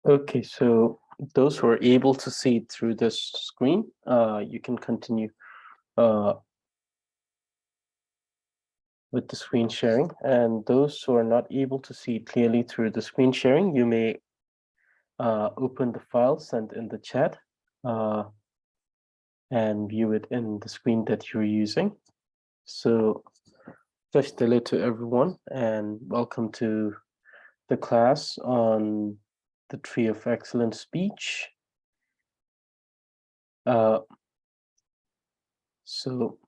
Okay, so those who are able to see it through this screen, you can continue with the screen sharing. And those who are not able to see it clearly through the screen sharing, you may open the file sent in the chat and view it in the screen that you're using. So first, hello to everyone and welcome to the class on the Tree of Excellent Speech. So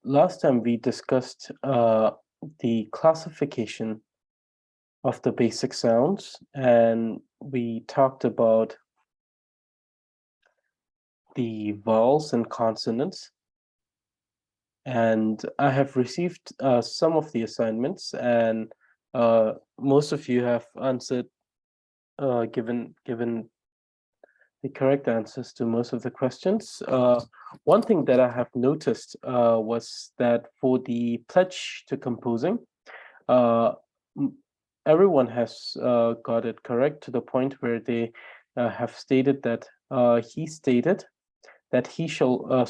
last time we discussed the classification of the basic sounds, and we talked about the vowels and consonants. And I have received some of the assignments, and most of you have answered, given the correct answers to most of the questions. One thing that I have noticed was that for the pledge to composing, everyone has got it correct to the point where they have stated that he stated that he shall,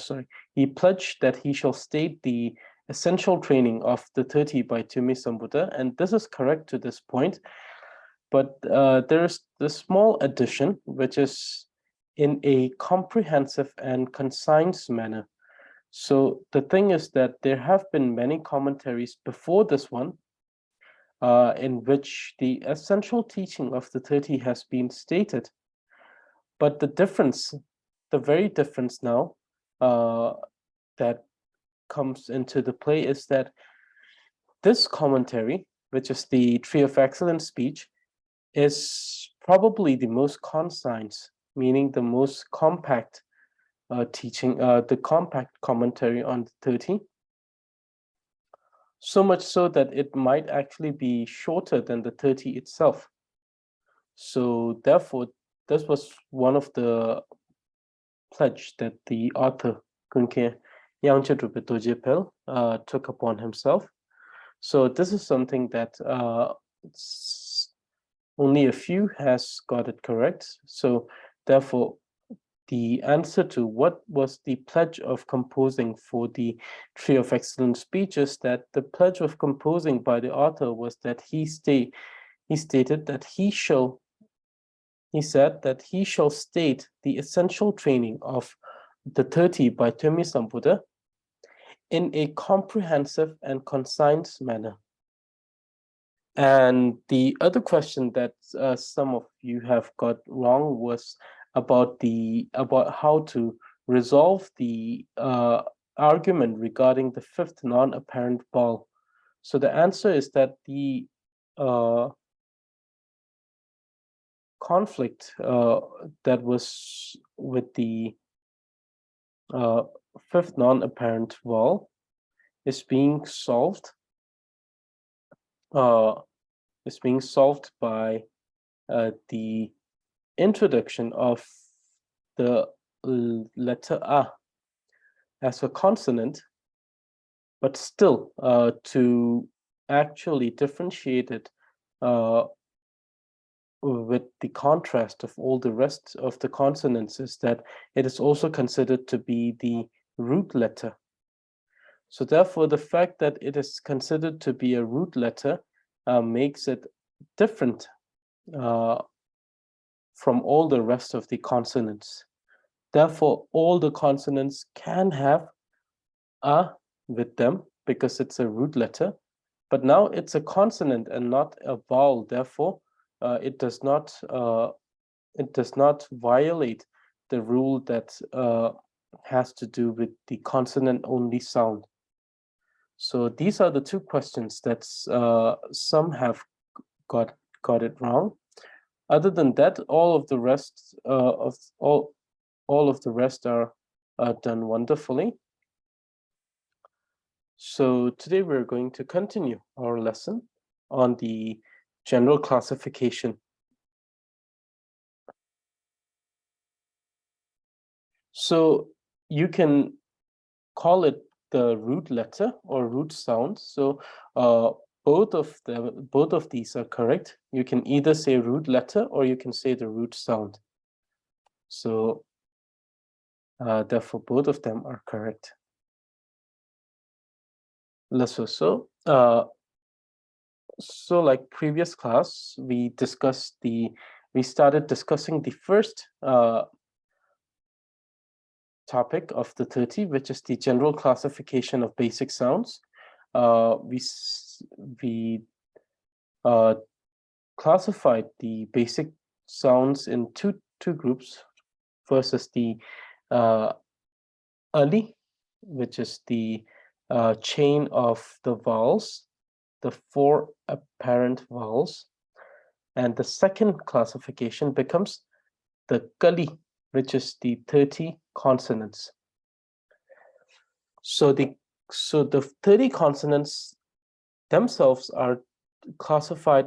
he pledged that he shall state the essential training of the 30 by Tumi Sambuddha, and this is correct to this point. But there's the small addition, which is in a comprehensive and concise manner. So the thing is that there have been many commentaries before this one in which the essential teaching of the 30 has been stated. But the difference, the very difference now that comes into the play is that this commentary, which is the Tree of Excellent Speech, is probably the most concise, meaning the most compact teaching, the compact commentary on the 30. So much so that it might actually be shorter than the 30 itself. So therefore, this was one of the pledge that the author, Yangchen Drubpay Dorje took upon himself. So this is something that only a few has got it correct. So therefore, the answer to what was the pledge of composing for the Tree of Excellent Speech is that the pledge of composing by the author was that he stated that he said that he shall state the essential training of the 30 by Tumi Sambuddha in a comprehensive and concise manner. And the other question that some of you have got wrong was about how to resolve the argument regarding the fifth non-apparent vowel. So the answer is that the conflict that was with the fifth non-apparent vowel is being solved by the introduction of the letter A as a consonant, but still to actually differentiate it with the contrast of all the rest of the consonants is that it is also considered to be the root letter. So therefore, the fact that it is considered to be a root letter makes it different from all the rest of the consonants. Therefore, all the consonants can have A with them because it's a root letter, but now it's a consonant and not a vowel. Therefore, it does not violate the rule that has to do with the consonant-only sound. So these are the two questions that some have got it wrong. Other than that, all of the rest are done wonderfully. So today we're going to continue our lesson on the general classification. So you can call it the root letter or root sound. So both of these are correct. You can either say root letter or you can say the root sound. So therefore, both of them are correct. So like previous class, we started discussing the first topic of the 30, which is the general classification of basic sounds. We classified the basic sounds in two groups. First is the Ali, which is the chain of the vowels, the 4 apparent vowels. And the second classification becomes the Kali, which is the 30 consonants. So the 30 consonants themselves are classified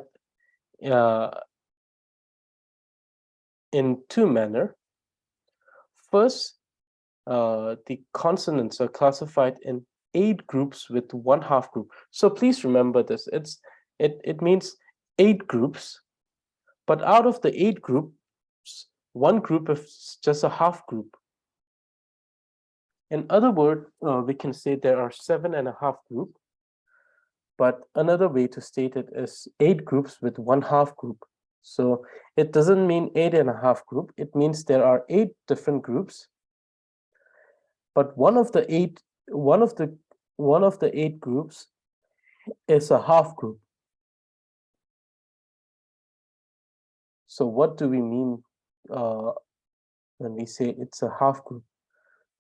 in two manners. First, the consonants are classified in 8 groups with 1/2 group. So please remember this. It means 8 groups, but out of the 8 groups, 1 group is just a half group. In other words, we can say there are 7.5 groups, but another way to state it is 8 groups with 1/2 group. So it doesn't mean 8.5 group. It means there are 8 different groups, but one of the 8 groups is a half group. So what do we mean when we say it's a half group?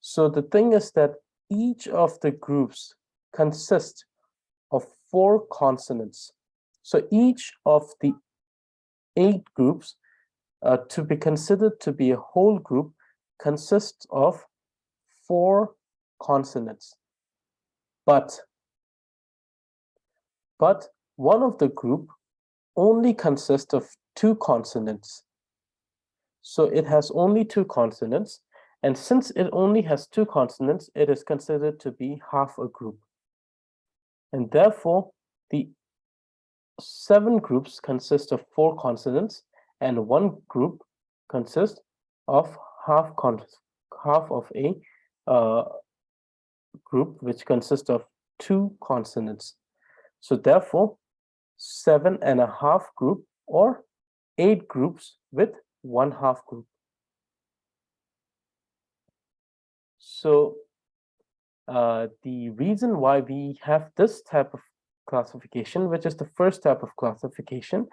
So the thing is that each of the groups consists of 4 consonants. So each of the 8 groups, to be considered to be a whole group, consists of 4 consonants. But one of the group only consists of 2 consonants. So it has only 2 consonants. And since it only has 2 consonants, it is considered to be half a group. And therefore, the 7 groups consist of 4 consonants, and 1 group consists of half of a group which consists of 2 consonants. So therefore, 7.5 group or 8 groups with 1/2 group. So the reason why we have this type of classification, which is the first type of classification,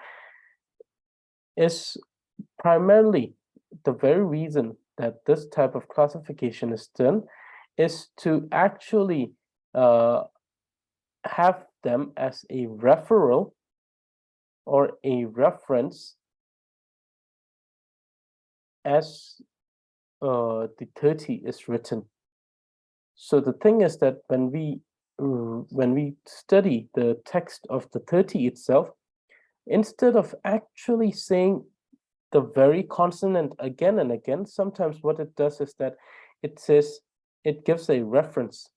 is primarily the very reason that this type of classification is done is to actually have them as a referral or a reference as the 30 is written. So the thing is that when we study the text of the 30 itself, instead of actually saying the very consonant again and again, sometimes what it does is that it gives a reference.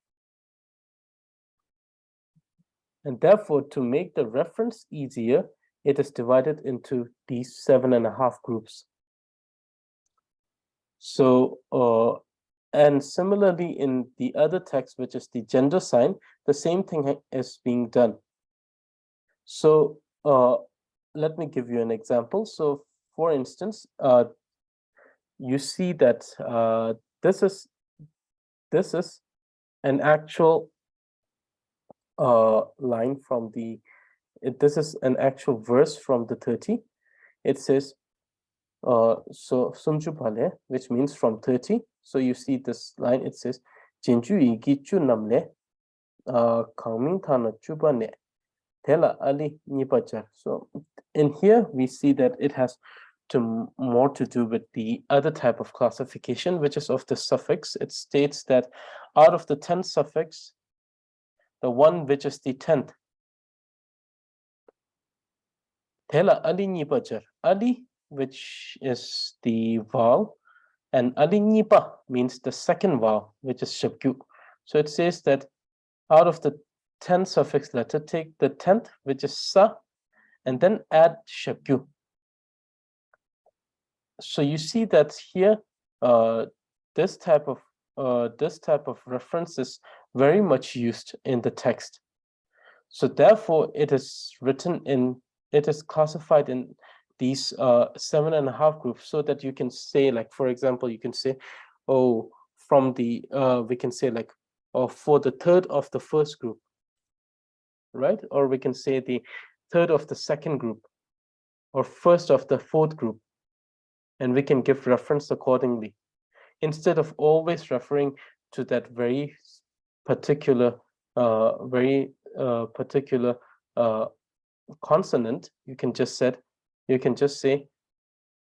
And therefore, to make the reference easier, it is divided into these 7.5 groups. So, and similarly in the other text, which is the gender sign, the same thing is being done. So let me give you an example. So for instance, you see that this is an actual line from this is an actual verse from the 30. It says, so Sumjubale, which means from 30. So you see this line, it says, Jinju Igichu Namle, Kaming Tana Chubane, Tela Ali Nipajar. So in here, we see that it has more to do with the other type of classification, which is of the suffix. It states that out of the 10 suffix, the one which is the 10th, Tela Ali Nipajar. Ali, which is the vowel, and Ali Nipa means the second vowel, which is Shabgyu. So it says that out of the 10th suffix letter, take the 10th, which is sa, and then add shakyu. So you see that here, this type of reference is very much used in the text. So therefore, it is classified in these 7.5 groups, so that you can say, like, for example, you can say, oh, from the we can say, like, or for the third of the first group, right? Or we can say the third of the second group, or first of the fourth group, and we can give reference accordingly, instead of always referring to that very particular consonant. You can just say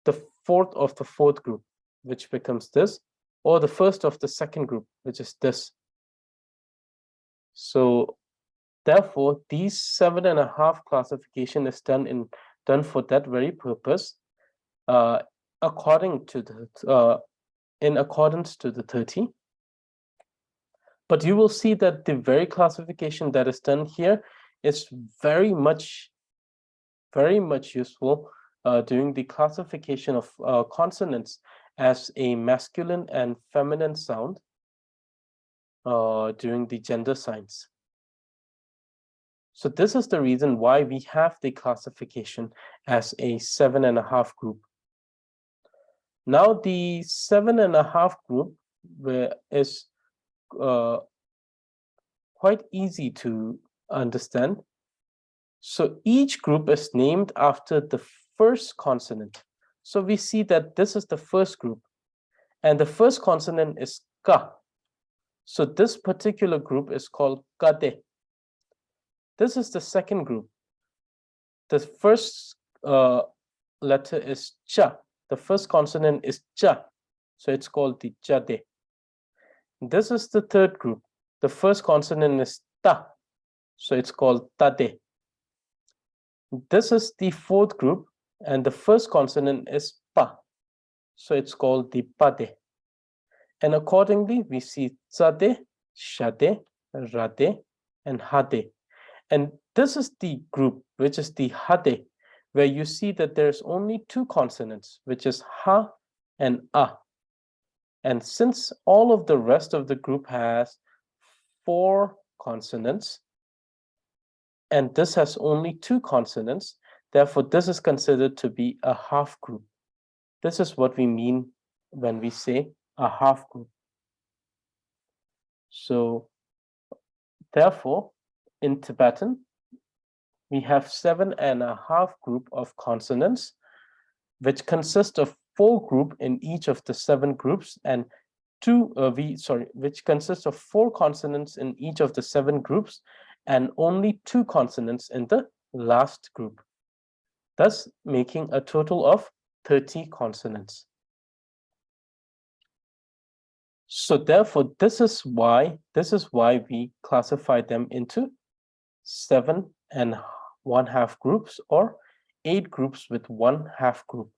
the fourth of the fourth group, which becomes this, or the first of the second group, which is this. So therefore, these 7.5 classification is done for that very purpose, in accordance to the 30. But you will see that the very classification that is done here is very much useful during the classification of consonants as a masculine and feminine sound during the gender signs. So this is the reason why we have the classification as a 7.5 group. Now the 7.5 group is quite easy to understand. So each group is named after the first consonant. So we see that this is the first group, and the first consonant is ka. So this particular group is called kade. This is the second group. The first letter is cha. The first consonant is cha. So it's called the jade. This is the third group. The first consonant is ta. So it's called tade. This is the fourth group, and the first consonant is pa. So it's called the pade. And accordingly, we see tsade, shade, rade, and hade. And this is the group, which is the hade, where you see that there's only two consonants, which is ha and a. And since all of the rest of the group has 4 consonants, and this has only 2 consonants, therefore this is considered to be a half group. This is what we mean when we say a half group. So therefore, in Tibetan, we have 7.5 group of consonants, which consist of 4 groups in each of the 7 groups, and which consists of 4 consonants in each of the 7 groups, and only 2 consonants in the last group, thus making a total of 30 consonants. So therefore, this is why we classify them into 7.5 groups, or 8 groups with 1/2 group.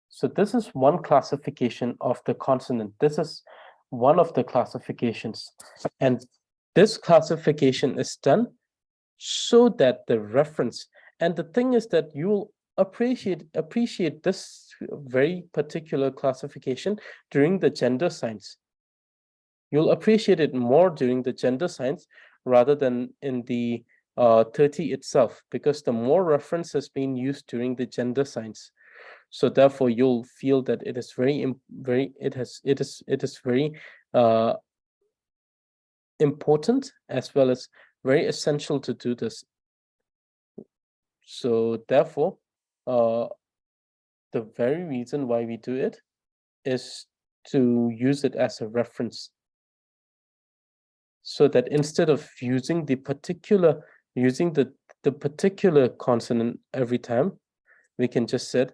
So this is one classification of the consonant. This is one of the classifications, and this classification is done so that the reference, and the thing is that you'll appreciate this very particular classification during the gender signs. You'll appreciate it more during the gender signs rather than in the 30 itself, because the more reference has been used during the gender signs. So therefore, you'll feel that it is very important, as well as very essential to do this. So therefore, the very reason why we do it is to use it as a reference, so that instead of using the particular consonant every time, we can just say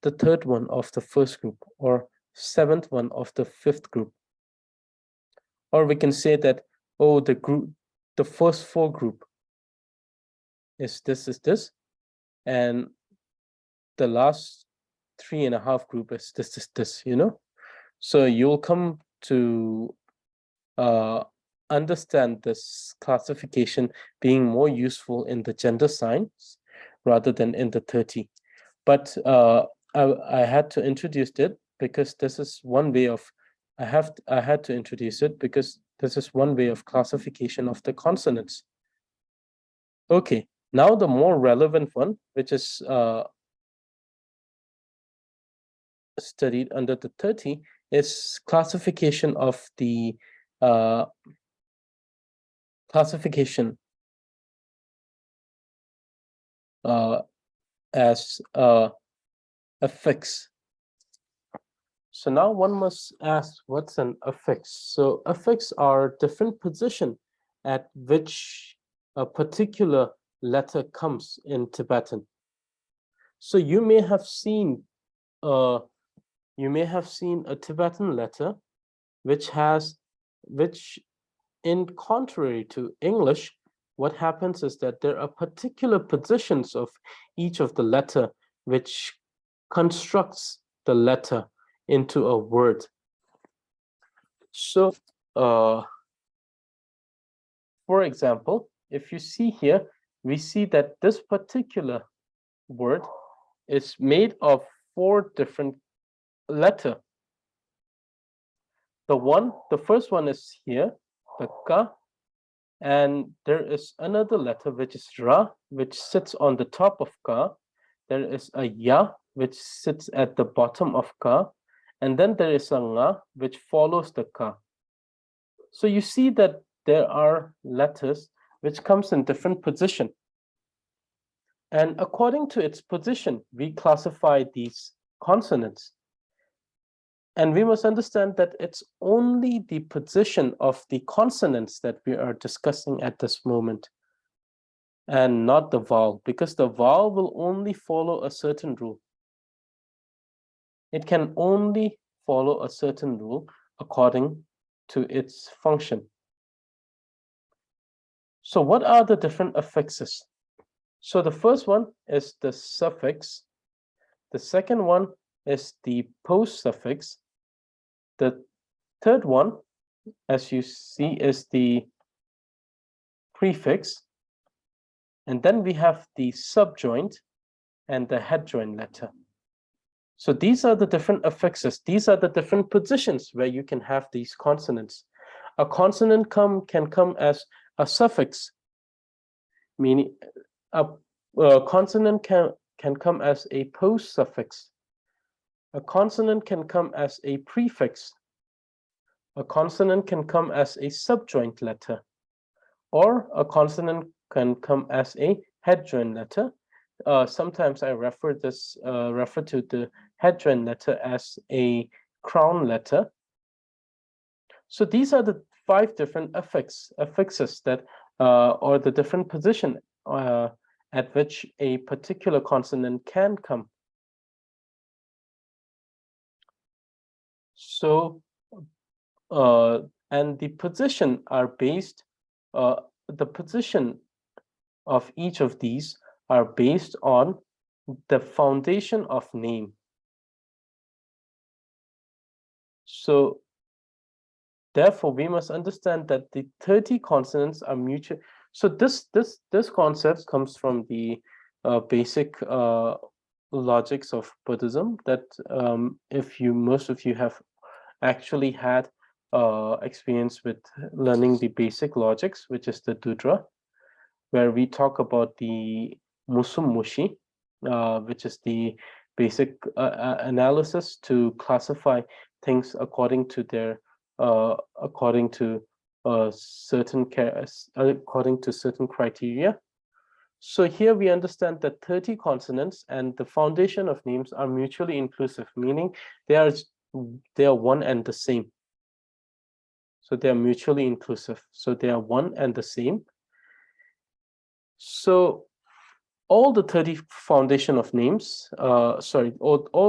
the third one of the first group, or 7th one of the 5th group. Or we can say that, oh, the first 4 group is this, and the last 3.5 group is this, you know. So you'll come to understand this classification being more useful in the gender signs rather than in the 30. But I had to introduce it because this is one way of, I had to introduce it because this is one way of classification of the consonants. Okay, now the more relevant one, which is studied under the 30, is classification of the classification as affix. So now one must ask, what's an affix? So affix are different position at which a particular letter comes in Tibetan. So you may have seen a Tibetan letter which in contrary to English, what happens is that there are particular positions of each of the letter which constructs the letter into a word. So, for example, if you see here, we see that this particular word is made of 4 different letters. The first one is here, the ka, and there is another letter which is ra, which sits on the top of ka. There is a ya, which sits at the bottom of ka, and then there is a nga, which follows the ka. So you see that there are letters which comes in different position. And according to its position, we classify these consonants. And we must understand that it's only the position of the consonants that we are discussing at this moment, and not the vowel, because the vowel will only follow a certain rule. It can only follow a certain rule according to its function. So what are the different affixes? So the first one is the suffix. The second one is the post suffix. The third one, as you see, is the prefix. And then we have the subjoint and the head joint letter. So these are the different affixes. These are the different positions where you can have these consonants. A consonant can come as a suffix, meaning a consonant can come as a post suffix. A consonant can come as a prefix. A consonant can come as a subjoint letter, or a consonant can come as a head joint letter. Sometimes I refer to the head joint letter as a crown letter. So these are the 5 different affixes that, or the different position at which a particular consonant can come. So, and the position are based, the position of each of these are based on the foundation of name. So therefore, we must understand that the 30 consonants are mutual. So this concept comes from the basic logics of Buddhism, that most of you have actually had experience with learning the basic logics, which is the Dudra, where we talk about the Musum Mushi, which is the basic analysis to classify things according to their according to certain criteria. So here we understand that 30 consonants and the foundation of names are mutually inclusive, meaning they are one and the same. So they are mutually inclusive. So they are one and the same. So all the 30 foundation of names, all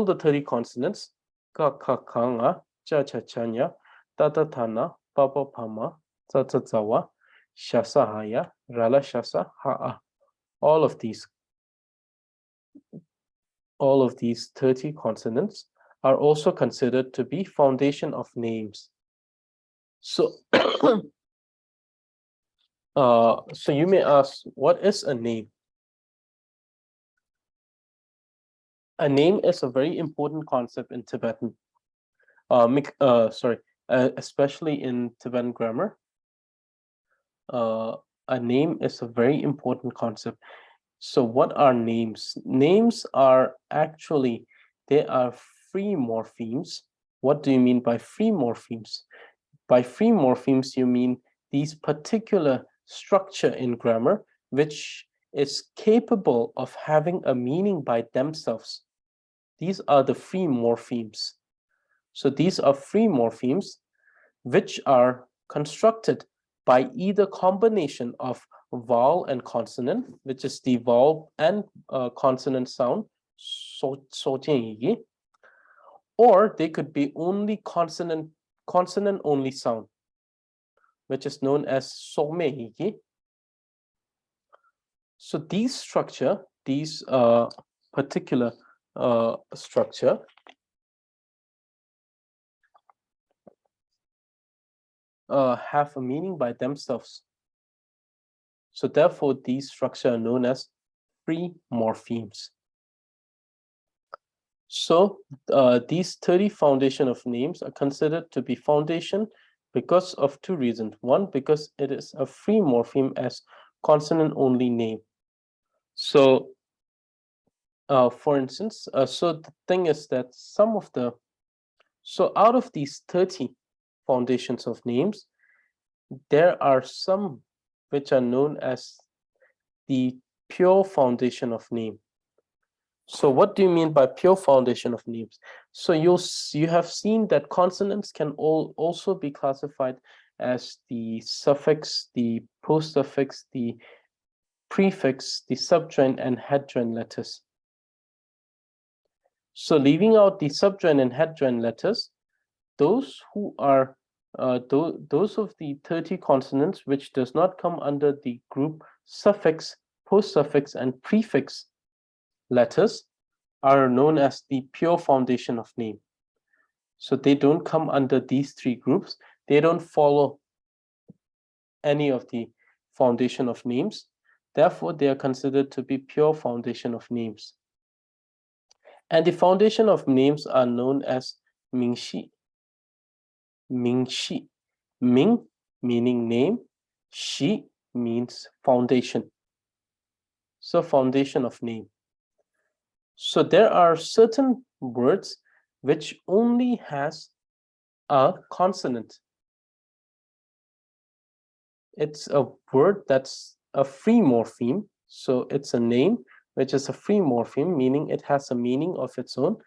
the 30 consonants, ka, ka, kanga, cha, cha, chanya, tata, tana, papa, pama, tata, tawa, shasa, haya, rala, shasa, ha'a. All of these 30 consonants are also considered to be foundation of names. So, so you may ask, what is a name? A name is a very important concept in Tibetan. Especially in Tibetan grammar. A name is a very important concept. So what are names? Names are actually, they are free morphemes. What do you mean by free morphemes? By free morphemes, you mean these particular structure in grammar, which is capable of having a meaning by themselves. These are the free morphemes. So these are free morphemes which are constructed by either combination of vowel and consonant, which is the vowel and consonant sound, or they could be only consonant only sound, which is known as someigi. So these structure, these particular structure have a meaning by themselves. So therefore, these structures are known as free morphemes. So these 30 foundation of names are considered to be foundation because of two reasons. One, because it is a free morpheme as consonant only name. So for instance, so the thing is that so out of these 30 foundations of names, there are some which are known as the pure foundation of name. So what do you mean by pure foundation of names? So you have seen that consonants can also be classified as the suffix, the postsuffix, the prefix, the subjoined and headjoined letters. So leaving out the subjoined and headjoined letters, those who are those of the 30 consonants which does not come under the group suffix, postsuffix, and prefix letters are known as the pure foundation of name. So they don't come under these three groups. They don't follow any of the foundation of names. Therefore, they are considered to be pure foundation of names. And the foundation of names are known as Mingxi. Mingxi. Ming meaning name. Xi means foundation. So foundation of name. So there are certain words which only has a consonant. It's a word that's a free morpheme. So it's a name which is a free morpheme, meaning it has a meaning of its own,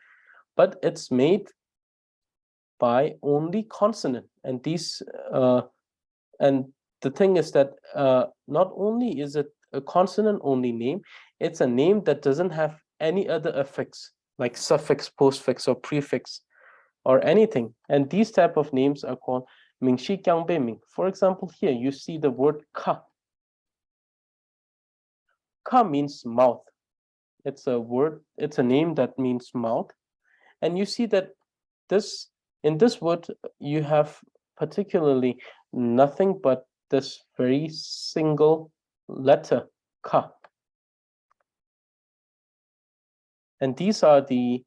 but it's made by only consonant. And these and the thing is that not only is it a consonant only name, it's a name that doesn't have any other affix like suffix, postfix, or prefix or anything. And these type of names are called Mingxi Jiangbe Ming. For example, here you see the word ka. Ka means mouth. It's a word, it's a name that means mouth. And you see that in this word, you have particularly nothing but this very single letter, ka. And these are the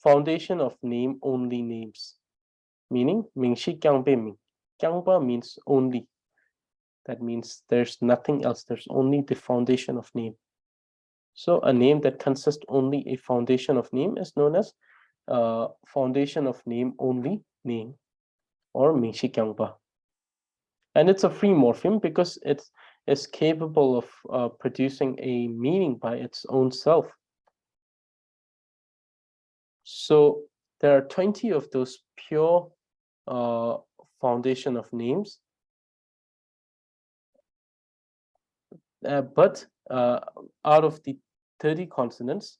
foundation of name only names, meaning Mingxi Jiangbe Ming. Jiangba means only. That means there's nothing else. There's only the foundation of name. So a name that consists only a foundation of name is known as foundation of name only name, or Mingxi Jiangba. And it's a free morpheme because it is capable of producing a meaning by its own self. So there are 20 of those pure foundation of names, but out of the 30 consonants,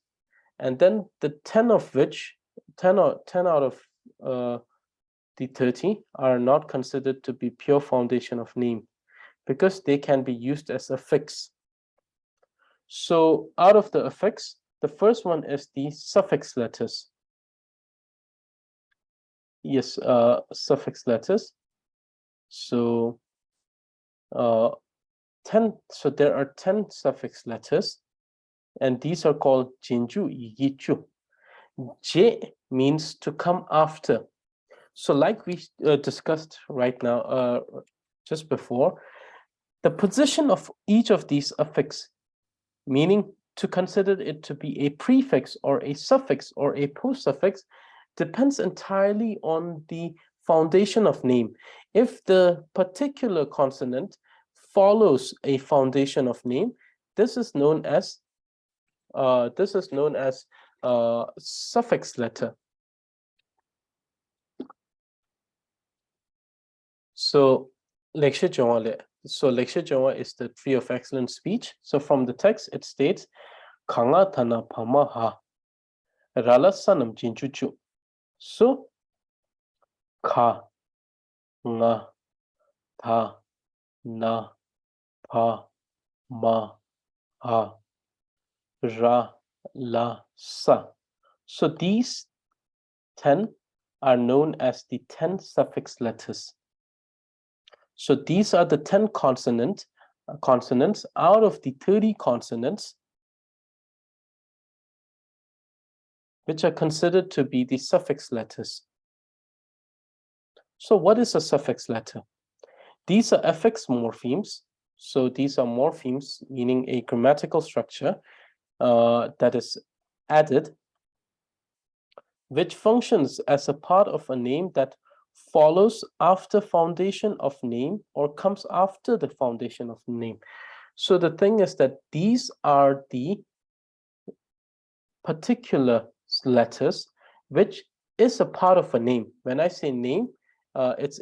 and then the 10 of which 10 out of the 30 are not considered to be pure foundation of name because they can be used as affix. So out of the affix, the first one is the suffix letters. Yes, suffix letters. So 10, so there are 10 suffix letters, and these are called jinju yichu. J means to come after. So like we discussed right now, just before, the position of each of these affix, meaning to consider it to be a prefix or a suffix or a postsuffix, depends entirely on the foundation of name. If the particular consonant follows a foundation of name, this is known as suffix letter. So lecture Jongwa is the tree of excellent speech. So from the text it states Kanga Tana Pamaha Rala Sanam Jinchuchu. So Ka Nga Ta Na Pa Ma Ha Ra La Sa. So these 10 are known as the 10 suffix letters. So these are the 10 consonants out of the 30 consonants which are considered to be the suffix letters. So what is a suffix letter? These are affix morphemes. So these are morphemes, meaning a grammatical structure that is added, which functions as a part of a name that follows after foundation of name or comes after the foundation of name. So the thing is that these are the particular letters which is a part of a name. When I say name, it's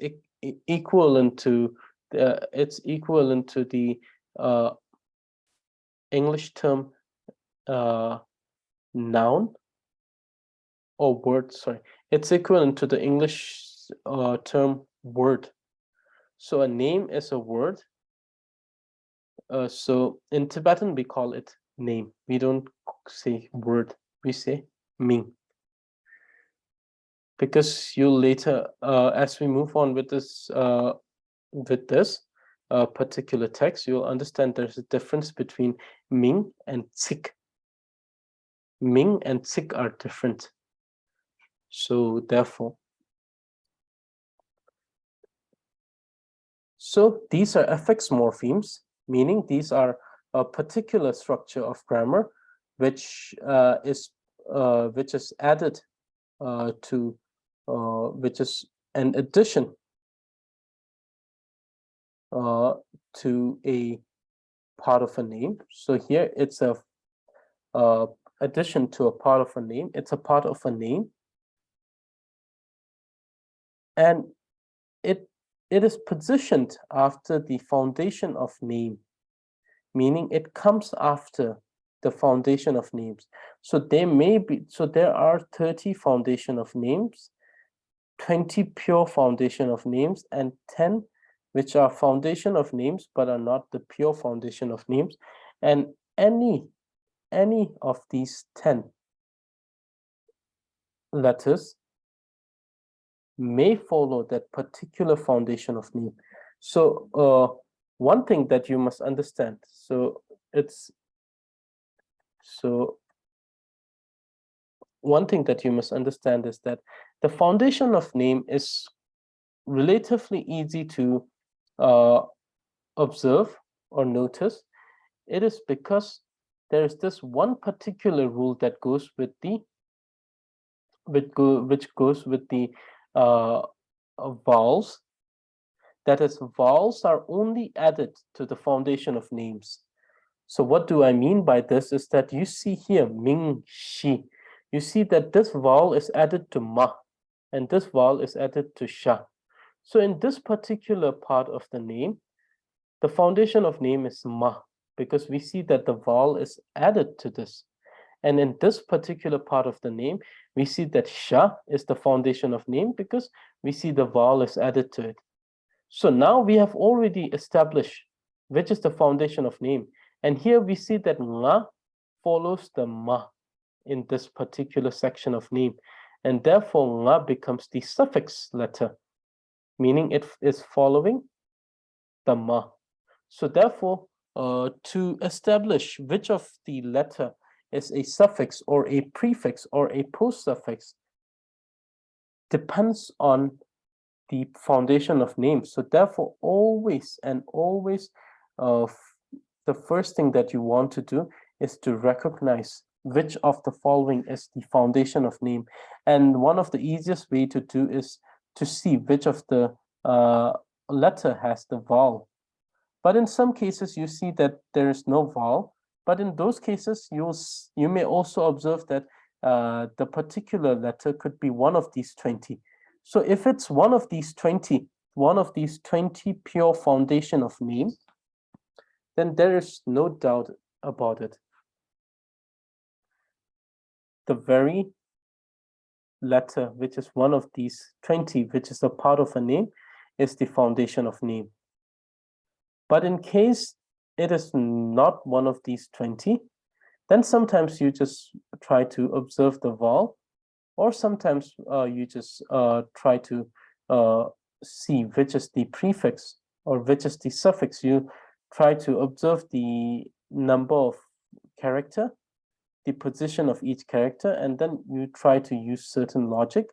equivalent to the English term noun or word. Sorry, it's equivalent to the English term word. So a name is a word. So in Tibetan we call it name. We don't say word. We say ming. Because you'll later, as we move on with this particular text, you'll understand there's a difference between Ming and Tsik. Ming and Tsik are different. So therefore, so these are affix morphemes, meaning these are a particular structure of grammar which is added to which is an addition to a part of a name. So here it's a addition to a part of a name. It's a part of a name, and it is positioned after the foundation of name, meaning it comes after the foundation of names. So there are 30 foundation of names, 20 pure foundation of names, and 10 which are foundation of names but are not the pure foundation of names. And any of these 10 letters may follow that particular foundation of name. So one thing that you must understand, one thing that you must understand is that the foundation of name is relatively easy to observe or notice. It is because there is this one particular rule that goes with the vowels. That is, vowels are only added to the foundation of names. So what do I mean by this is that you see here Ming Shi. You see that this vowel is added to Ma, and this vowel is added to Sha. So in this particular part of the name, the foundation of name is Ma, because we see that the vowel is added to this. And in this particular part of the name, we see that Sha is the foundation of name because we see the vowel is added to it. So now we have already established which is the foundation of name. And here we see that Nga follows the Ma in this particular section of name. and therefore nga becomes the suffix letter, meaning it is following the ma. So therefore, to establish which of the letter is a suffix or a prefix or a post-suffix depends on the foundation of names. So therefore, always and always, the first thing that you want to do is to recognize which of the following is the foundation of name. And one of the easiest way to do is to see which of the letter has the vowel. But in some cases, you see that there is no vowel. But in those cases, you may also observe that the particular letter could be one of these 20. So if it's one of these 20 pure foundation of name, then there is no doubt about it. The very letter, which is one of these 20, which is a part of a name, is the foundation of name. But in case it is not one of these 20, then sometimes you just try to observe the vowel, or sometimes you just try to see which is the prefix or which is the suffix. You try to observe the number of character, the position of each character, and then you try to use certain logic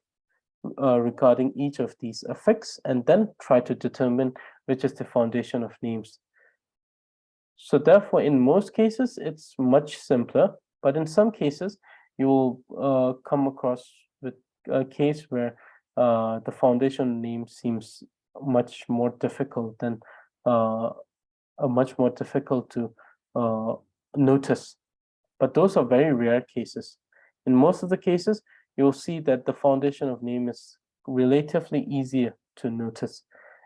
regarding each of these affix, and then try to determine which is the foundation of names. So therefore, in most cases, it's much simpler, but in some cases, you will come across with a case where the foundation name seems much more difficult than much more difficult to notice. But those are very rare cases. In most of the cases, you'll see that the foundation of name is relatively easier to notice.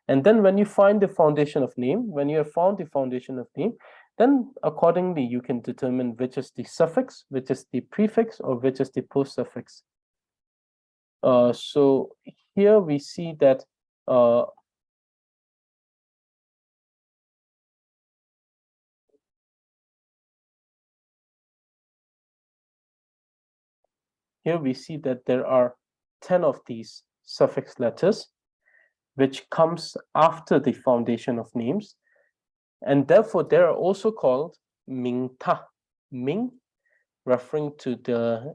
And then when you find the foundation of name, when you have found the foundation of name, then accordingly you can determine which is the suffix, which is the prefix, or which is the post-suffix. So here we see that there are 10 of these suffix letters, which comes after the foundation of names. And therefore, they are also called Ming Ta. Ming, referring to the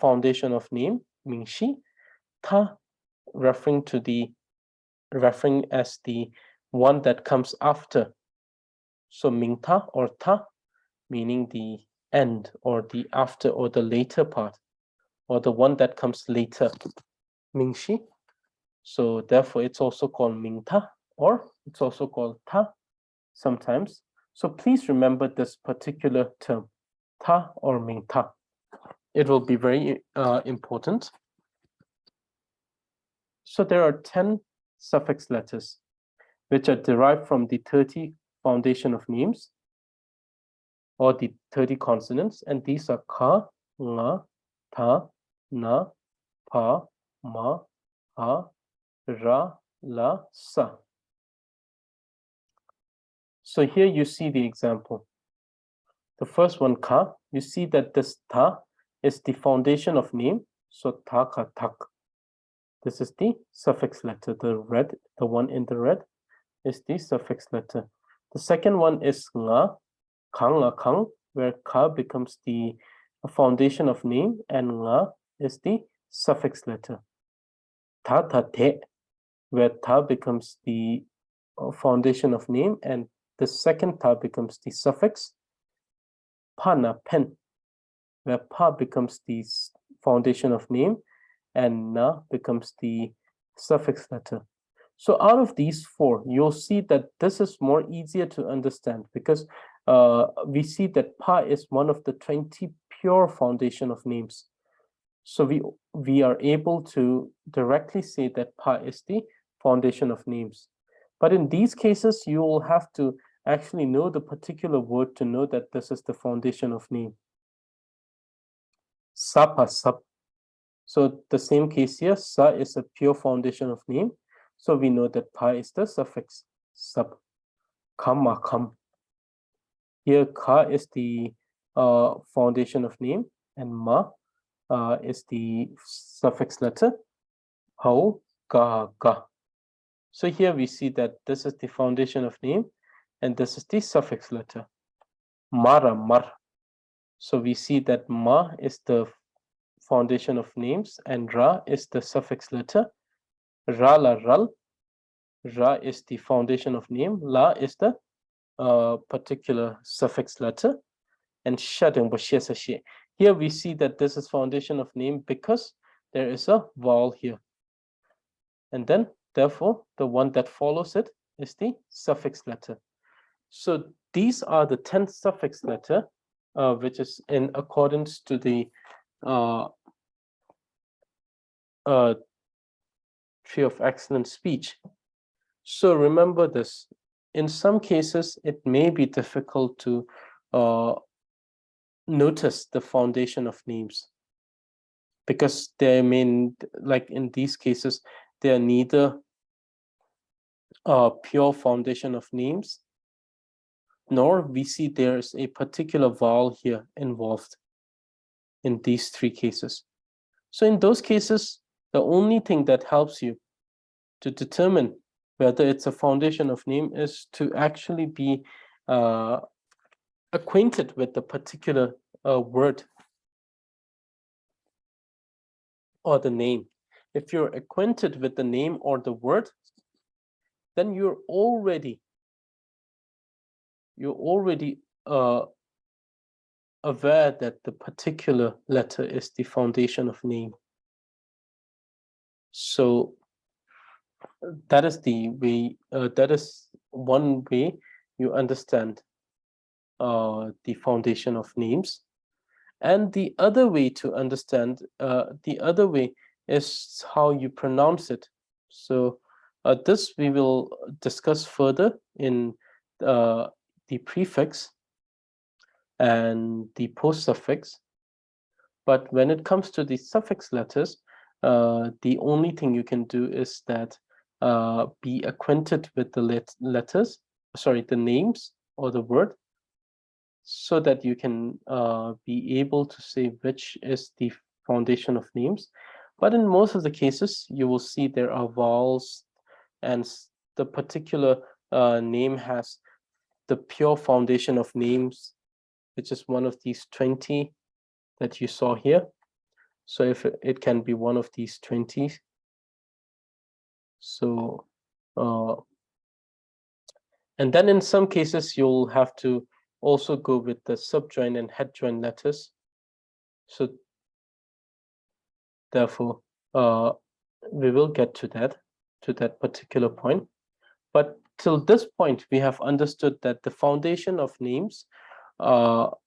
foundation of name, Ming Shi. Ta, referring as the one that comes after. So Ming Ta or Ta, meaning the end or the after or the later part, or the one that comes later. Ming Shi. So therefore, it's also called Ming Ta, or it's also called Ta sometimes. So please remember this particular term, Ta or Ming Ta. It will be very important. So there are 10 suffix letters, which are derived from the 30 foundation of names, or the 30 consonants, and these are Ka, Nga, Ta, Na, Pa, Ma, Ha, Ra, La, Sa. So here you see the example. The first one, Ka, you see that this Ta is the foundation of name. So Ta, Ka, Tak. This is the suffix letter. The one in the red is the suffix letter. The second one is Nga, Kang, Kang, where Ka becomes the foundation of name, and Nga is the suffix letter. Ta, Ta, Te, where Ta becomes the foundation of name, and the second Ta becomes the suffix. Pa, Na, Pen, where Pa becomes the foundation of name, and Na becomes the suffix letter. So out of these four, you'll see that this is more easier to understand, because we see that Pa is one of the 20 pure foundation of names. So we are able to directly say that Pa is the foundation of names. But in these cases, you will have to actually know the particular word to know that this is the foundation of name. Sa, Pa, Sap. So the same case here, Sa is a pure foundation of name. So we know that Pa is the suffix, Sap. Kam, Ma, Kam. Here, Ka is the foundation of name, and Ma is the suffix letter hau, ga, ga. So here we see that this is the foundation of name, and this is the suffix letter mara, mar. So we see that ma is the foundation of names, and ra is the suffix letter. Ra, la, ral. Ra is the foundation of name. La is the particular suffix letter. And shading, here we see that this is foundation of name because there is a vowel here. And then, therefore, the one that follows it is the suffix letter. So these are the 10 suffix letter, which is in accordance to the tree of excellent speech. So remember this. In some cases, it may be difficult to notice the foundation of names because they may, like in these cases, they are neither pure foundation of names, nor we see there's a particular vowel here involved in these three cases. So in those cases, the only thing that helps you to determine whether it's a foundation of name is to actually be acquainted with the particular word or the name. If you're acquainted with the name or the word, then you're already aware that the particular letter is the foundation of name. So that is the way, that is one way you understand the foundation of names. And the other way to understand, the other way is how you pronounce it. So this we will discuss further in the prefix and the post-suffix. But when it comes to the suffix letters, the only thing you can do is that be acquainted with the letters, sorry, the names or the word, so that you can be able to say which is the foundation of names. But in most of the cases, you will see there are vowels, and the particular name has the pure foundation of names, which is one of these 20 that you saw here. So if it can be one of these 20. So, and then in some cases, you'll have to also go with the subjoined and headjoined letters. So therefore, we will get to that particular point. But till this point, we have understood that the foundation of names are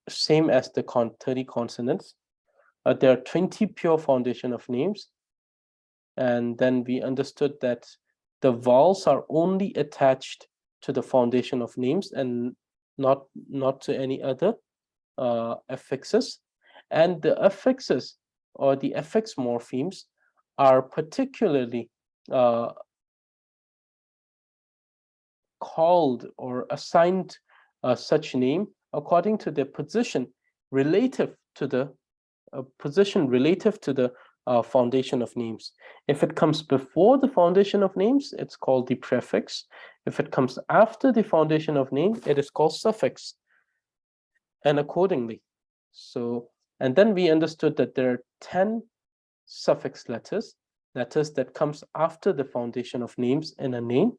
same as the 30 consonants. There are 20 pure foundation of names. And then we understood that the vowels are only attached to the foundation of names and not to any other affixes. And the affixes or the affix morphemes are particularly called or assigned such name according to their position relative to the foundation of names. If it comes before the foundation of names, it's called the prefix. If it comes after the foundation of name, it is called suffix. And accordingly. So, and then we understood that there are 10 suffix letters that comes after the foundation of names in a name.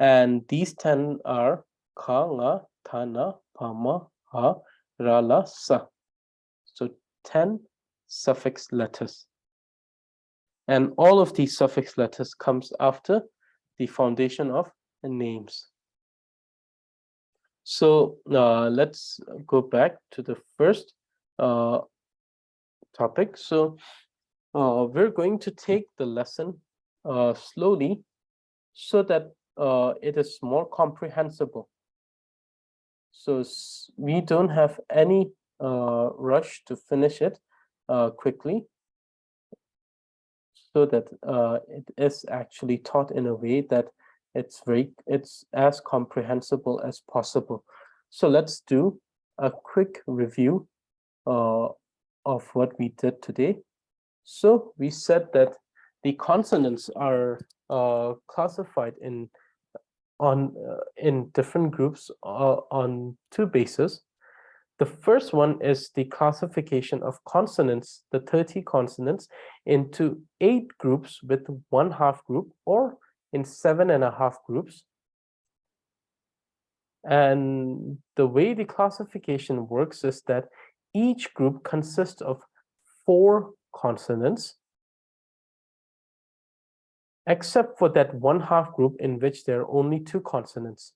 And these 10 are ka, nga, ta, na, pa, ma, ha, ra, la, sa. So 10 suffix letters. And all of these suffix letters comes after the foundation of names. So let's go back to the first topic. So we're going to take the lesson slowly so that it is more comprehensible. So we don't have any rush to finish it quickly, so that it is actually taught in a way that it's as comprehensible as possible. So let's do a quick review of what we did today. So we said that the consonants are classified in different groups on two bases. The first one is the classification of consonants, the 30 consonants, into 8 groups with 1/2 group, or in 7.5 groups. And the way the classification works is that each group consists of 4 consonants, except for that 1/2 group in which there are only 2 consonants.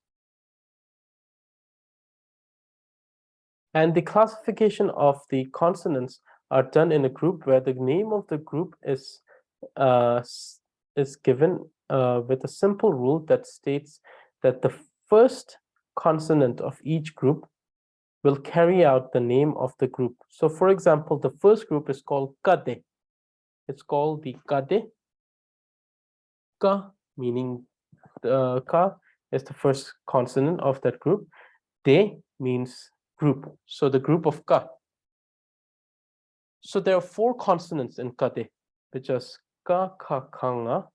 And the classification of the consonants are done in a group where the name of the group is given with a simple rule that states that the first consonant of each group will carry out the name of the group. So for example, the first group is called kade. It's called the kade. Ka meaning ka is the first consonant of that group. De means group. So the group of ka. So there are 4 consonants in kade, which is ka, ka, kanga.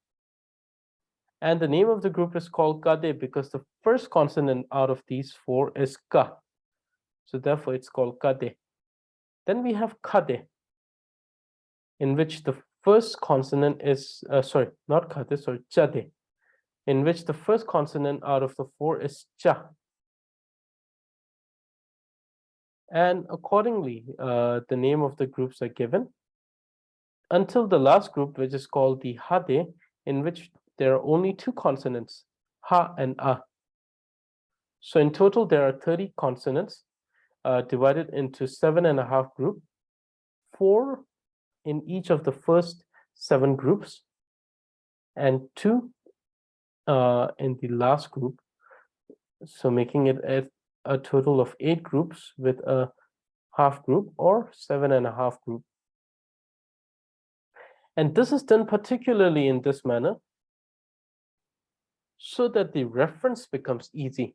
And the name of the group is called kade because the first consonant out of these 4 is ka. So therefore it's called kade. Then we have kade, in which the first consonant is, not kade, chade, in which the first consonant out of the 4 is cha. And accordingly, the name of the groups are given until the last group, which is called the hade, in which there are only 2 consonants, ha and a. So in total, there are 30 consonants divided into 7.5 groups, 4 in each of the first 7 groups, and 2 in the last group. So making it a total of 8 groups with a half group, or 7.5 group. And this is done particularly in this manner so that the reference becomes easy,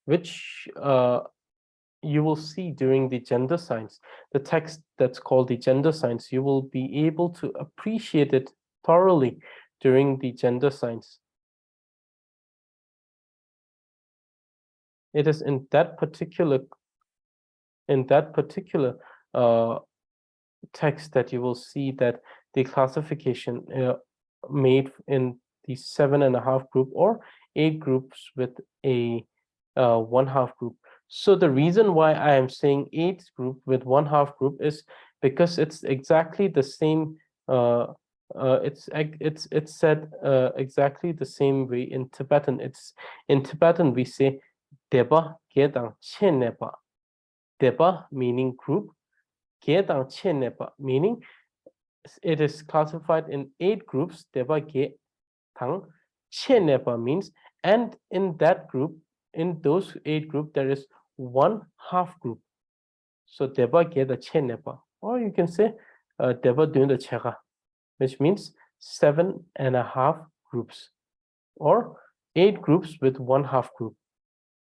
which you will see during the gender signs. The text that's called the gender signs, you will be able to appreciate it thoroughly during the gender signs. It is in that particular text that you will see that the classification made in the 7.5 group or 8 groups with a 1/2 group. So the reason why I am saying 8 group with 1/2 group is because it's exactly the same. It's said exactly the same way in Tibetan. In Tibetan we say deba gedang cheneba. Deba meaning group, gedang cheneba meaning it is classified in 8 groups. Deba gedang cheneba means, and in that group, in those 8 groups, there is 1/2 group. So deba geda cheneba, or you can say deba doing the chega, which means 7.5 groups, or 8 groups with 1/2 group.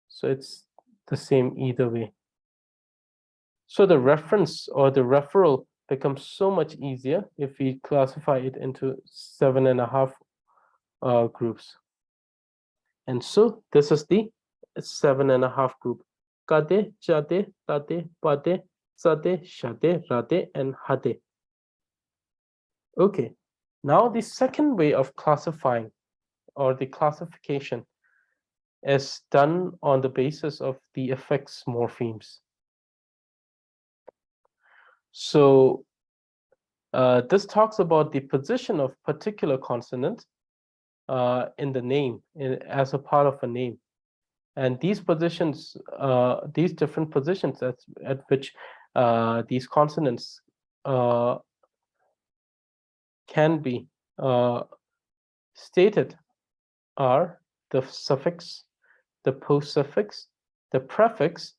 So it's the same either way. So the reference or the referral becomes so much easier if we classify it into 7.5 groups. And so this is the 7.5 group. Kade, chade, tade, pade, sade, shade, rade, and hade. Okay, now the second way of classifying, or the classification, is done on the basis of the affix morphemes. So this talks about the position of particular consonant in the name, as a part of a name. And these positions, these different positions at which these consonants can be stated are the suffix, the postsuffix, the prefix,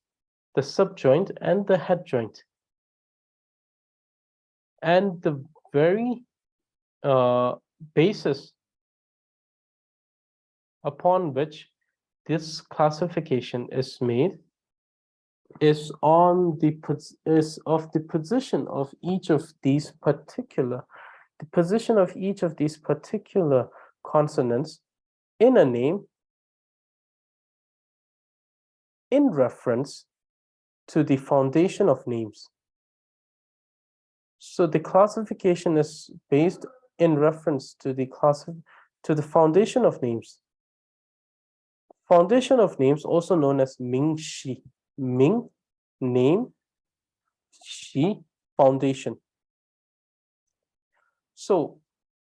the subjoint, and the head joint. And the very basis upon which this classification is made is of the position of each of these particular consonants in a name in reference to the foundation of names. So the classification is based in reference to the foundation of names. Foundation of names, also known as Ming Shi. Ming, name, Shi, foundation. So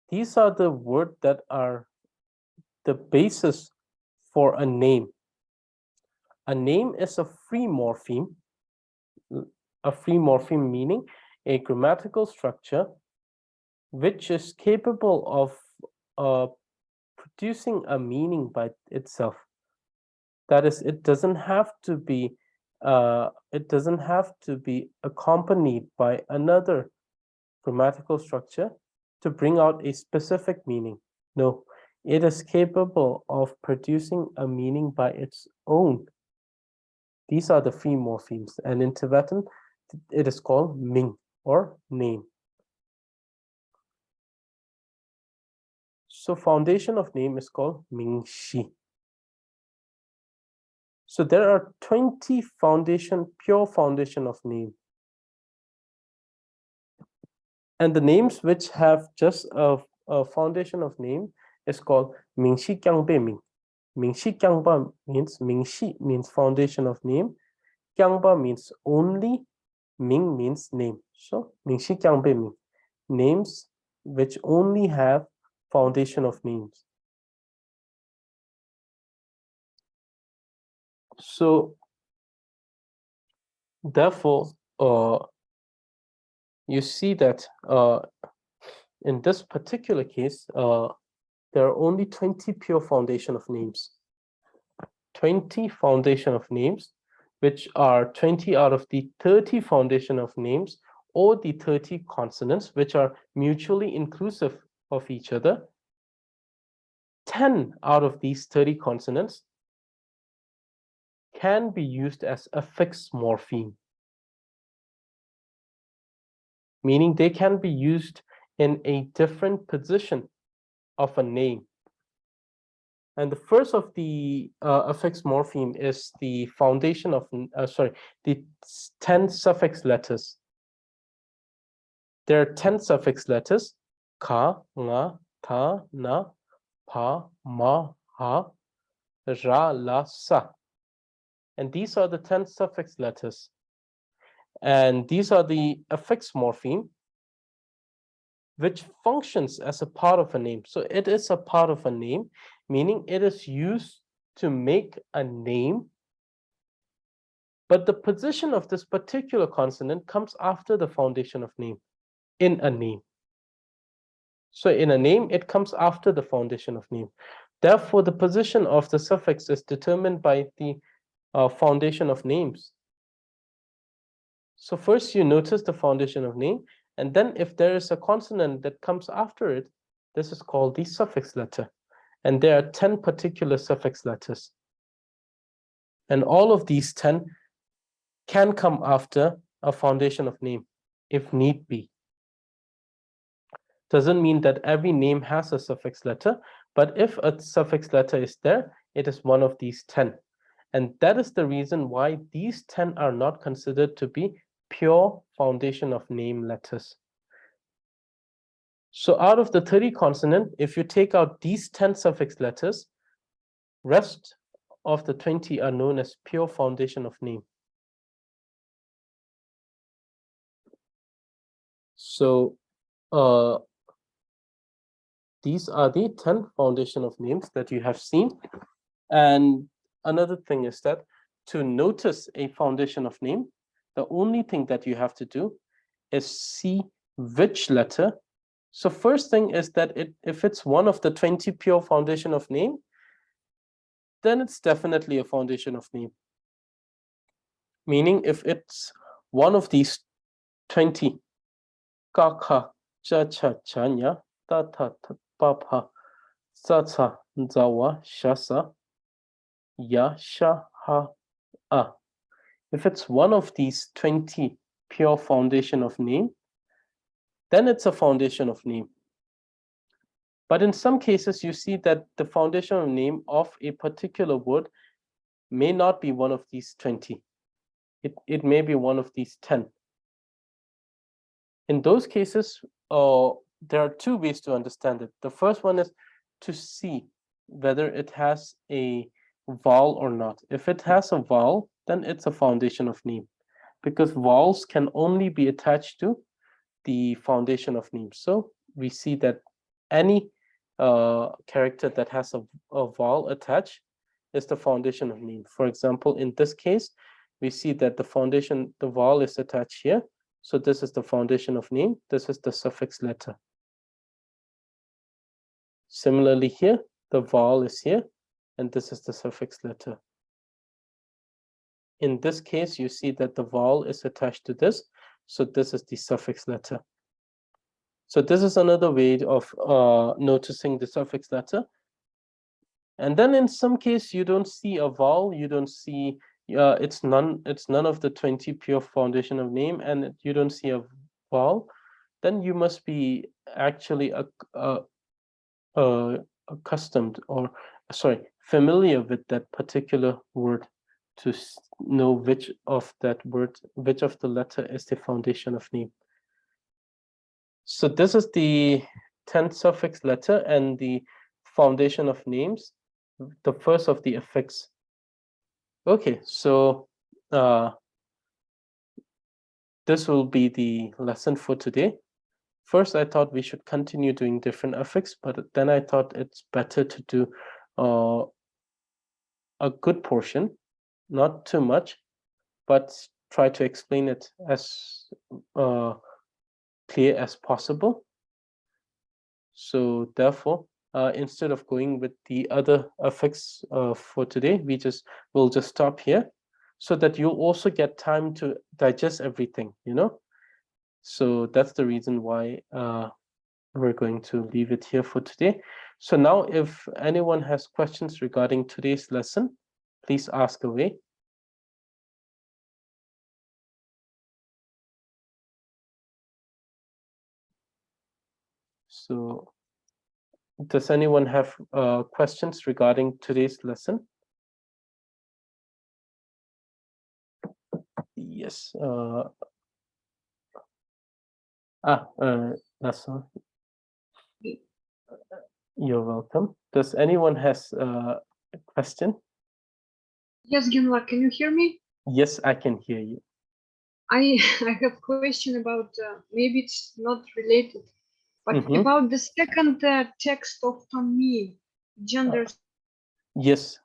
these are the words that are the basis for a name. A name is a free morpheme. A free morpheme meaning a grammatical structure which is capable of producing a meaning by itself. That is, it doesn't have to be accompanied by another grammatical structure to bring out a specific meaning. No, it is capable of producing a meaning by its own. These are the free morphemes, and in Tibetan, it is called Ming or name. So foundation of name is called Ming Shi. So there are 20 pure foundation of name. And the names which have just a foundation of name is called Ming Shi Kyang Bei Ming. Ming Shi Kyang Ba means Ming Shi means foundation of name. Kyang Ba means only. Ming means name. So Ming Shi Kyang Bei Ming. Names which only have foundation of names. So therefore, you see that in this particular case, there are only 20 pure foundation of names. 20 foundation of names, which are 20 out of the 30 foundation of names, or the 30 consonants, which are mutually inclusive of each other. 10 out of these 30 consonants can be used as affix morpheme, meaning they can be used in a different position of a name. And the first of the affix morpheme is the foundation of, the 10 suffix letters. There are 10 suffix letters: ka, nga, ta, na, pa, ma, ha, ra, la, sa. And these are the 10 suffix letters. And these are the affix morpheme, which functions as a part of a name. So it is a part of a name, meaning it is used to make a name, but the position of this particular consonant comes after the foundation of name in a name. So in a name, it comes after the foundation of name. Therefore, the position of the suffix is determined by the foundation of names. So first you notice the foundation of name, and then if there is a consonant that comes after it, this is called the suffix letter. And there are 10 particular suffix letters. And all of these 10 can come after a foundation of name, if need be. Doesn't mean that every name has a suffix letter, but if a suffix letter is there, it is one of these 10. And that is the reason why these 10 are not considered to be pure foundation of name letters. So out of the 30 consonant, if you take out these 10 suffix letters, rest of the 20 are known as pure foundation of name. So these are the 10 foundation of names that you have seen. And another thing is that to notice a foundation of name, the only thing that you have to do is see which letter. So first thing is that if it's one of the 20 pure foundation of name, then it's definitely a foundation of name. Meaning if it's one of these 20, ka, kha, cha, cha, cha, nya, ta, ta, ta, pa, pa, sa, sa, za, wa, sha, sa, ya, sha, ha, a. If it's one of these 20 pure foundation of name, then it's a foundation of name. But in some cases, you see that the foundation of name of a particular word may not be one of these 20. It may be one of these 10. In those cases, there are two ways to understand it. The first one is to see whether it has a vowel or not. If it has a vowel, then it's a foundation of name, because vowels can only be attached to the foundation of name. So we see that any character that has a vowel attached is the foundation of name. For example, in this case, we see that the vowel is attached here. So this is the foundation of name. This is the suffix letter. Similarly here, the vowel is here, and this is the suffix letter. In this case, you see that the vowel is attached to this. So this is the suffix letter. So this is another way of noticing the suffix letter. And then in some case, you don't see a vowel, you don't see, it's none of the 20 pure foundation of name, and you don't see a vowel, then you must be actually accustomed, or sorry, familiar with that particular word to know which of the letter is the foundation of name. So this is the 10th suffix letter and the foundation of names, the first of the affix. Okay, so this will be the lesson for today. First, I thought we should continue doing different affix, but then I thought it's better to do a good portion, not too much, but try to explain it as clear as possible. So therefore, instead of going with the other affix for today, we'll just stop here, so that you'll also get time to digest everything, you know. So that's the reason why we're going to leave it here for today. So now, if anyone has questions regarding today's lesson, please ask away. So does anyone have questions regarding today's lesson? Yes. That's all. You're welcome. Does anyone has a question? Yes, Gunla, can you hear me? Yes, I can hear you. I have a question about, maybe it's not related, but about the second text of Tommy, gender yes.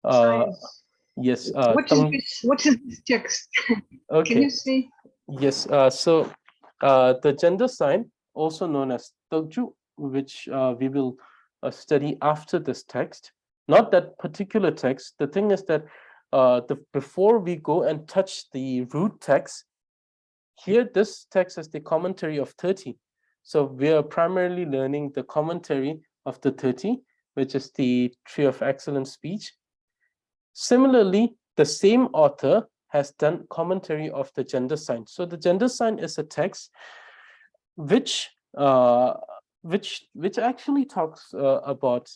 science. Yes. What is this text? Okay. Can you say? Yes. So the gender sign, also known as Dorje, which we will study after this text. Not that particular text. The thing is that before we go and touch the root text, here this text is the commentary of 30. So we are primarily learning the commentary of the 30, which is the Tree of Excellent Speech. Similarly, the same author has done commentary of the gender sign. So the gender sign is a text which actually talks about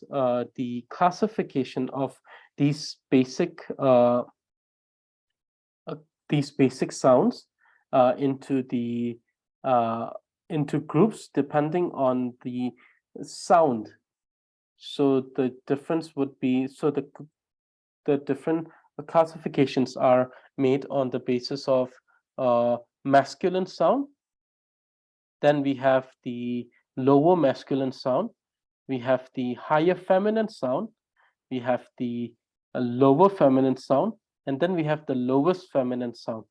the classification of these basic sounds into groups depending on the sound. So the difference would be, so the different classifications are made on the basis of masculine sound. Then we have the lower masculine sound. We have the higher feminine sound. We have the lower feminine sound. And then we have the lowest feminine sound.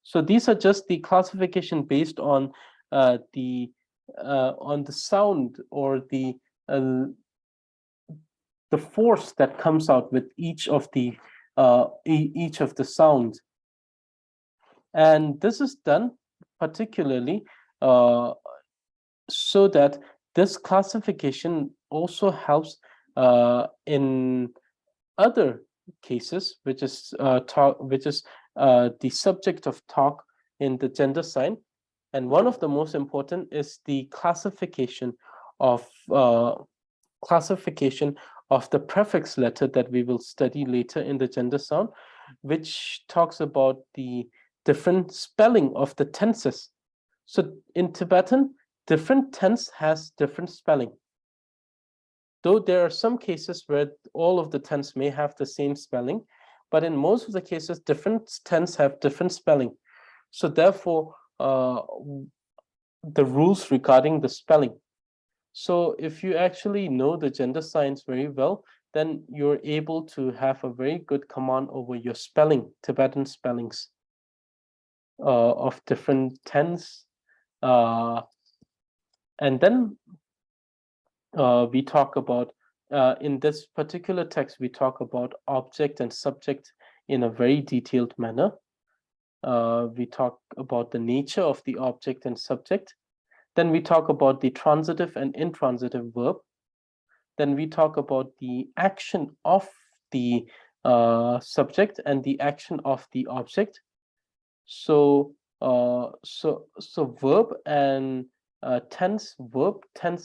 So these are just the classification based on the sound, or the force that comes out with each of the sounds. And this is done particularly so that this classification also helps in other cases, which is the subject of talk in the gender sign. And one of the most important is the classification of the prefix letter that we will study later in the gender sound, which talks about the different spelling of the tenses. So in Tibetan, different tense has different spelling. Though there are some cases where all of the tense may have the same spelling, but in most of the cases, different tense have different spelling. So therefore, the rules regarding the spelling. So if you actually know the gender signs very well, then you're able to have a very good command over your spelling, Tibetan spellings of different tense. And then we talk about, in this particular text, we talk about object and subject in a very detailed manner. We talk about the nature of the object and subject. Then we talk about the transitive and intransitive verb. Then we talk about the action of the subject and the action of the object. So verb and tense,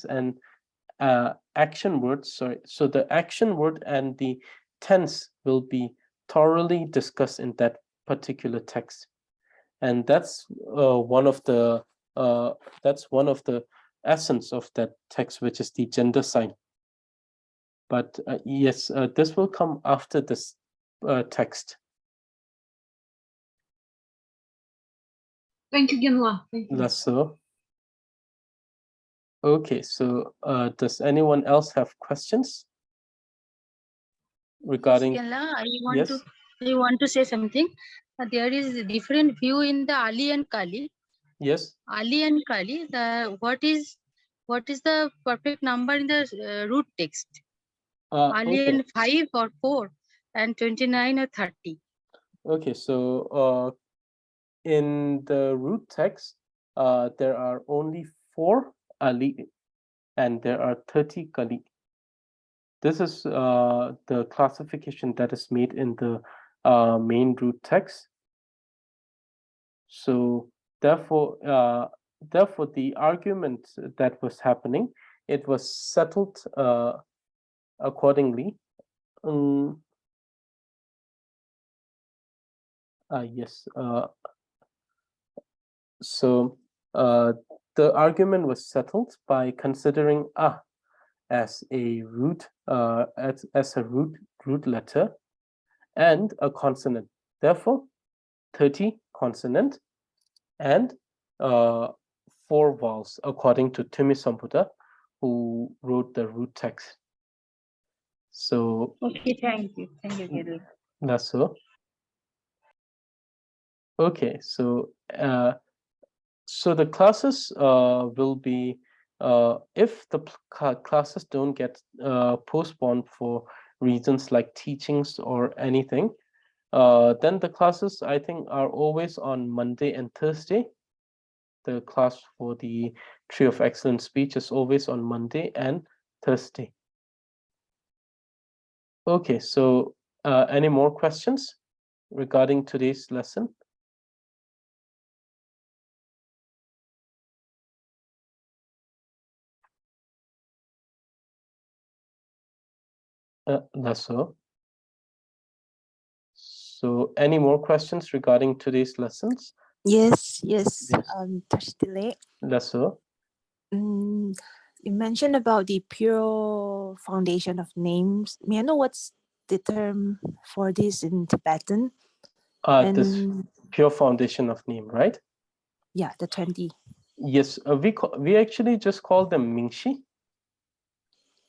and action words. Sorry. So the action word and the tense will be thoroughly discussed in that particular text, and that's one of the essence of that text, which is the gender sign. But yes, this will come after this text. Thank you, Genla. Thank you. That's so. Okay, so does anyone else have questions regarding? Genla, Yes. I want to say something. There is a different view in the Ali and Kali. Yes. Ali and Kali. What is the perfect number in the root text? Ali Okay. and 5 or 4 and 29 or 30. Okay, so in the root text, there are only 4 Ali and there are 30 Kali. This is the classification that is made in the main root text. So therefore, the argument that was happening, it was settled accordingly. Yes. So the argument was settled by considering as a root as a root letter and a consonant. Therefore, 30 consonant and 4 vowels, according to Timi Samputa, who wrote the root text. So okay, thank you, Gelu. That's so. Okay, so so the classes will be if the classes don't get postponed for reasons like teachings or anything, then the classes, I think, are always on Monday and Thursday. The class for the Tree of Excellent Speech is always on Monday and Thursday. Okay, so any more questions regarding today's lesson? That's so. So any more questions regarding today's lessons? Yes. Delay. That's so. You mentioned about the pure foundation of names. May I know what's the term for this in Tibetan? This pure foundation of name, right? Yeah, the 20. Yes, we actually just call them Mingshi.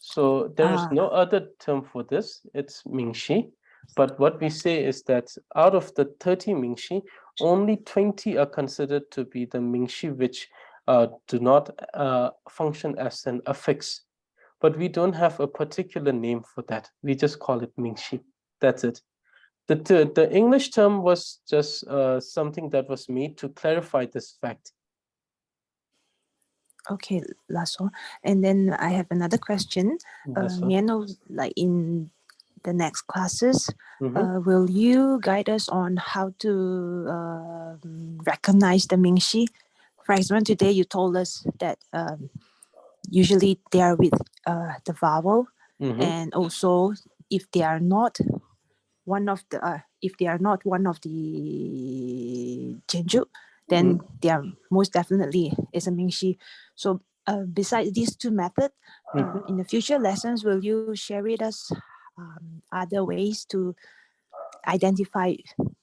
So there is no other term for this. It's Mingshi. But what we say is that out of the 30 Mingshi, only 20 are considered to be the Mingshi which do not function as an affix. But we don't have a particular name for that. We just call it Mingshi. That's it. The English term was just something that was made to clarify this fact. Okay, last one. And then I have another question. May I know, like in the next classes, will you guide us on how to recognize the Mingxi? For example, today you told us that usually they are with the vowel, and also if they are not one of the Chenju, then they are most definitely is a Mingxi. So besides these two methods, in the future lessons, will you share with us other ways to identify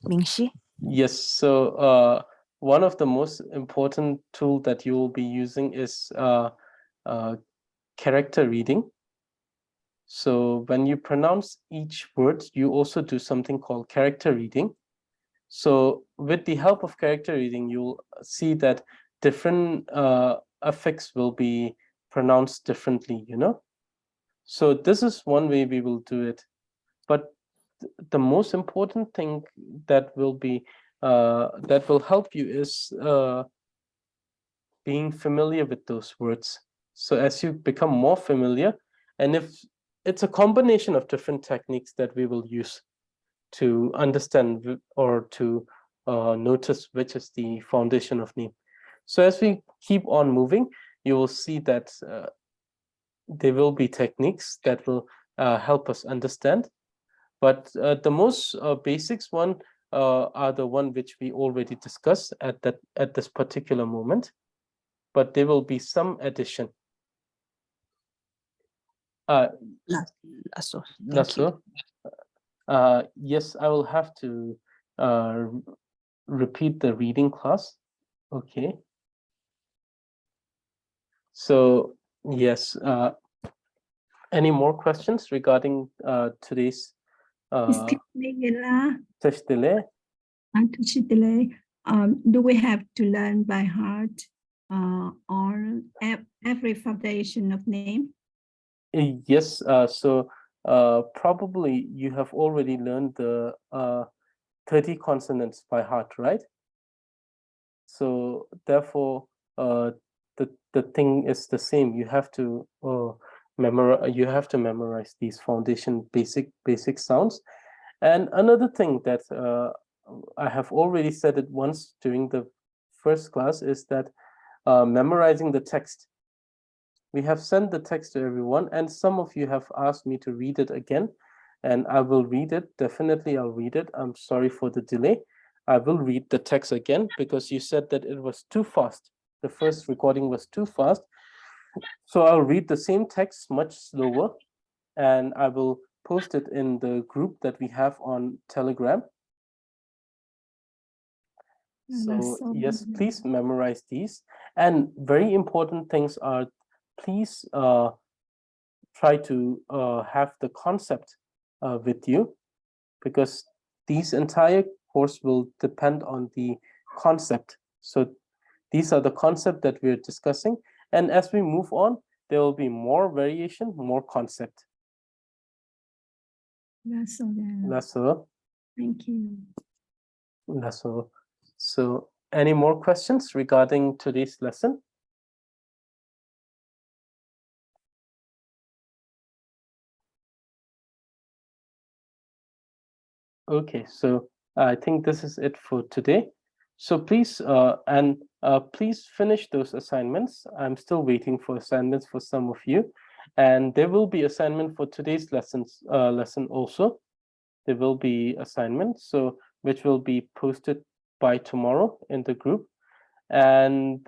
Mingxi? Yes. So one of the most important tool that you will be using is character reading. So when you pronounce each word, you also do something called character reading. So with the help of character reading, you'll see that different affix will be pronounced differently, you know. So this is one way we will do it. But the most important thing that will help you is being familiar with those words. So as you become more familiar, and if it's a combination of different techniques that we will use to understand or to notice which is the foundation of name. So as we keep on moving, you will see that there will be techniques that will help us understand. But the most basics one are the one which we already discussed at this particular moment. But there will be some addition. Lasso. Thank you. Yes, I will have to repeat the reading class. Okay. So yes, any more questions regarding today's test delay? Do we have to learn by heart or every foundation of name? Yes. So probably you have already learned the 30 consonants by heart, right? So therefore, the thing is the same. You have to memorize. You have to memorize these foundation basic sounds. And another thing that I have already said it once during the first class is that memorizing the text. We have sent the text to everyone, and some of you have asked me to read it again, and I will read it. Definitely, I'll read it. I'm sorry for the delay. I will read the text again because you said that it was too fast. The first recording was too fast. So I'll read the same text much slower, and I will post it in the group that we have on Telegram. So yes, please memorize these. And very important things are, please try to have the concept with you, because these entire course will depend on the concept. So these are the concept that we're discussing. And as we move on, there will be more variation, more concept. That's all. Thank you. That's all. So any more questions regarding today's lesson? Okay, so I think this is it for today. So please please finish those assignments. I'm still waiting for assignments for some of you, and there will be assignment for today's lesson also. There will be assignments, so which will be posted by tomorrow in the group, and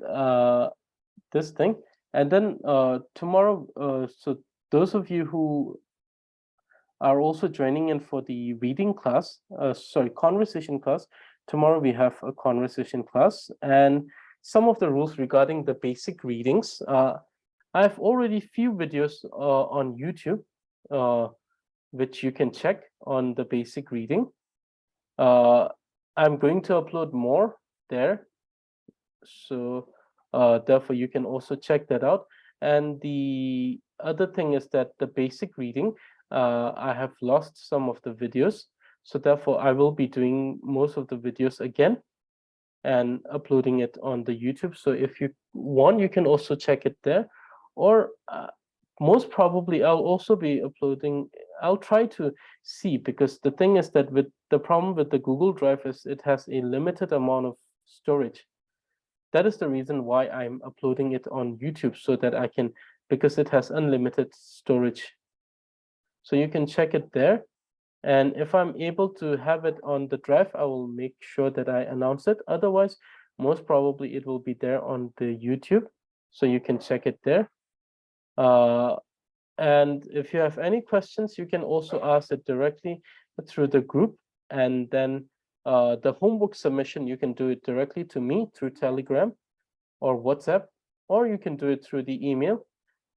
this thing, and then tomorrow. So those of you who are also joining in for the reading class, conversation class. Tomorrow we have a conversation class, and some of the rules regarding the basic readings. I have already few videos on YouTube, which you can check on the basic reading. I'm going to upload more there, so therefore you can also check that out. And the other thing is that the basic reading, I have lost some of the videos, so therefore I will be doing most of the videos again and uploading it on the YouTube. So if you want, you can also check it there, or most probably I'll also be uploading I'll try to see, because the thing is that with the problem with the Google Drive is it has a limited amount of storage. That is the reason why I'm uploading it on YouTube, so that I can, because it has unlimited storage. So you can check it there. And if I'm able to have it on the drive, I will make sure that I announce it. Otherwise, most probably it will be there on the YouTube. So you can check it there. And if you have any questions, you can also ask it directly through the group. And then the homework submission, you can do it directly to me through Telegram or WhatsApp, or you can do it through the email.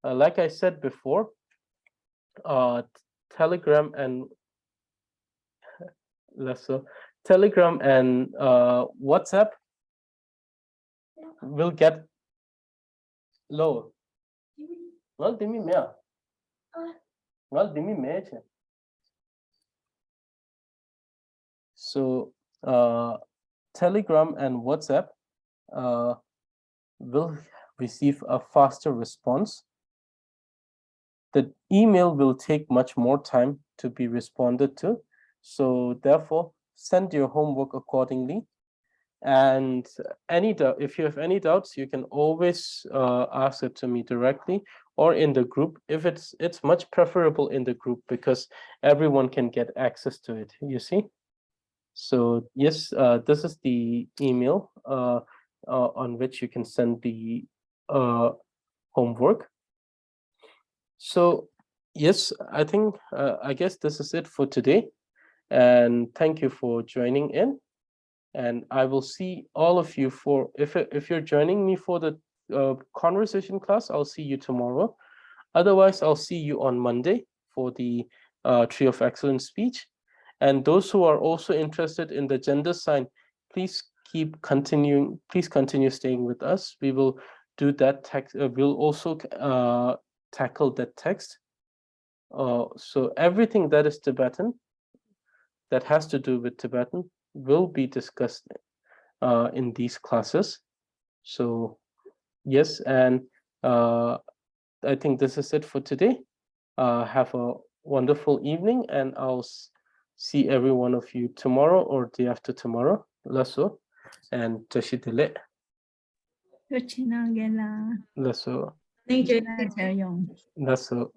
Like I said before, Telegram and WhatsApp will get low. Well, dimi mea. Well, dimi mea. So Telegram and WhatsApp will receive a faster response. The email will take much more time to be responded to. So therefore, send your homework accordingly. And if you have any doubts, you can always ask it to me directly or in the group. If it's much preferable in the group, because everyone can get access to it, you see. So yes, this is the email on which you can send the homework. So yes, I think I guess this is it for today, and thank you for joining in. And I will see all of you for, if you're joining me for the conversation class, I'll see you tomorrow. Otherwise, I'll see you on Monday for the Tree of Excellent speech. And those who are also interested in the gender sign, please continue staying with us. We will do that text. We'll also tackle that text. So everything that is Tibetan, that has to do with Tibetan, will be discussed in these classes. So yes, and I think this is it for today. Have a wonderful evening, and I'll see every one of you tomorrow or day after tomorrow. Lasso and Tashitile. Good channel, Gela. Lasso. Thank you, teacher Yong. Lasso.